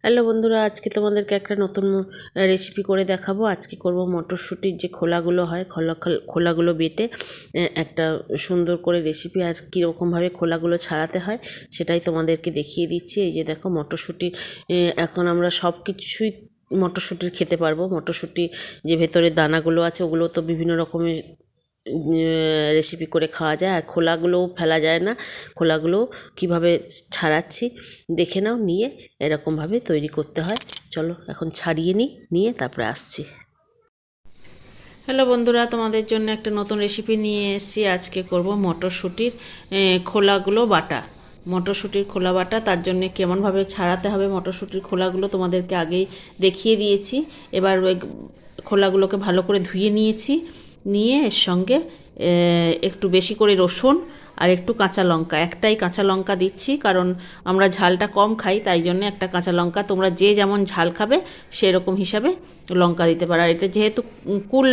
Hello বন্ধুরা, আজকে তোমাদেরকে একটা নতুন রেসিপি করে দেখাবো। আজকে করব মটরশুঁটির যে খোলাগুলো হয়, খোলাগুলো বেটে একটা সুন্দর করে রেসিপি। আর কীরকমভাবে খোলাগুলো ছাড়াতে হয় সেটাই তোমাদেরকে দেখিয়ে দিচ্ছি। এই যে দেখো মটরশুঁটি, এখন আমরা সব কিছুই মটরশুঁটির খেতে পারবো। মটরশুঁটি যে ভেতরের দানাগুলো আছে ওগুলো তো বিভিন্ন রকমের রেসিপি করে খাওয়া যায়, আর খোলাগুলোও ফেলা যায় না। খোলাগুলো কিভাবে ছাড়াচ্ছি দেখে নাও, নিয়ে এরকমভাবে তৈরি করতে হয়। চলো এখন ছাড়িয়ে নিয়ে তারপরে আসছি। হ্যালো বন্ধুরা, তোমাদের জন্য একটা নতুন রেসিপি নিয়ে এসেছি। আজকে করব মটরশুঁটির খোলাগুলো বাটা। মটরশুঁটির খোলা বাটা, তার জন্য কেমনভাবে ছাড়াতে হবে মটরশুঁটির খোলাগুলো তোমাদেরকে আগেই দেখিয়ে দিয়েছি। এবার ওই খোলাগুলোকে ভালো করে ধুয়ে নিয়েছি, নিয়ে এর সঙ্গে একটু বেশি করে রসুন আর একটু কাঁচা লঙ্কা, একটাই কাঁচা লঙ্কা দিচ্ছি কারণ আমরা ঝালটা কম খাই, তাই জন্য একটা কাঁচা লঙ্কা। তোমরা যে যেমন ঝাল খাবে সেরকম হিসাবে লঙ্কা দিতে পারো। আর এটা যেহেতু কুল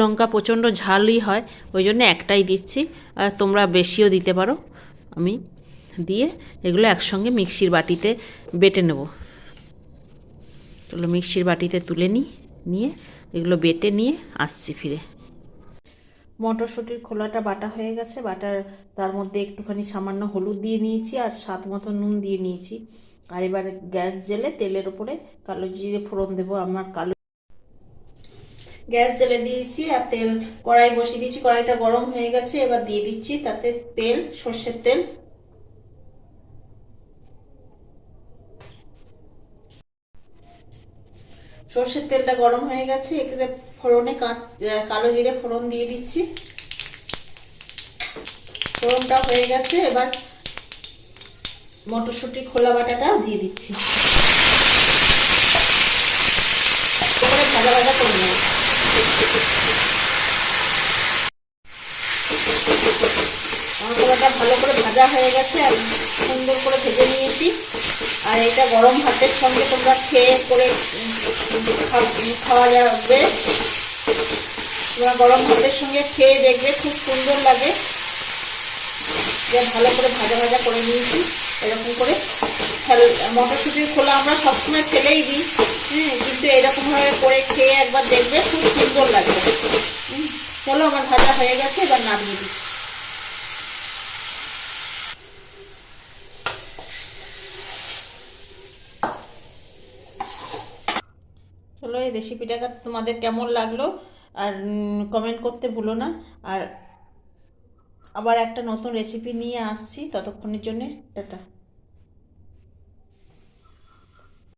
লঙ্কা প্রচণ্ড ঝালই হয়, ওই জন্য একটাই দিচ্ছি। আর তোমরা বেশিও দিতে পারো। আমি দিয়ে এগুলো একসঙ্গে মিক্সির বাটিতে বেটে নেব। চলো মিক্সির বাটিতে তুলে নিয়ে এগুলো বেটে নিয়ে আসছি ফিরে। মটরশুঁটির খোলাটা বাটা হয়ে গেছে। তার মধ্যে একটুখানি সামান্য হলুদ দিয়ে নিয়েছি আর স্বাদ মতো নুন দিয়ে নিয়েছি। আর এবার গ্যাস জেলে তেলের ওপরে কালো জিরে ফোড়ন দেবো। গ্যাস জেলে দিয়েছি আর কড়াই বসিয়ে দিয়েছি। কড়াইটা গরম হয়ে গেছে, এবার দিয়ে দিচ্ছি তাতে সর্ষের তেল। সর্ষের তেলটা গরম হয়ে গেছে, এখানে ফোড়নে কালো জিরে ফোড়ন দিয়ে দিচ্ছি। ফোড়নটা হয়ে গেছে, এবার মটরশুঁটি খোলা বাটাটা দিয়ে দিচ্ছি। ভাজা ভাজা করে নেব। মশলাটা ভালো করে ভাজা হয়ে গেছে আর সুন্দর করে ভেজে নিয়েছি। আর এটা গরম ভাতের সঙ্গে তোমরা খাওয়া যাবে। তোমরা গরম ভাতের সঙ্গে খেয়ে দেখবে, খুব সুন্দর লাগে। যে ভালো করে ভাজা ভাজা করে নিয়েছি এরকম করে। মটরশুঁটির খোলা আমরা সবসময় ফেলেই দিই, কিন্তু এরকমভাবে করে খেয়ে একবার দেখবে, খুব সুন্দর লাগবে। চলো আমার ভাজা হয়ে গেছে, এবার নামিয়ে দিই। চলো এই রেসিপিটা তোমাদের কেমন লাগলো আর কমেন্ট করতে ভুলো না। আর আবার একটা নতুন রেসিপি নিয়ে আসছি, ততক্ষণের জন্য টাটা।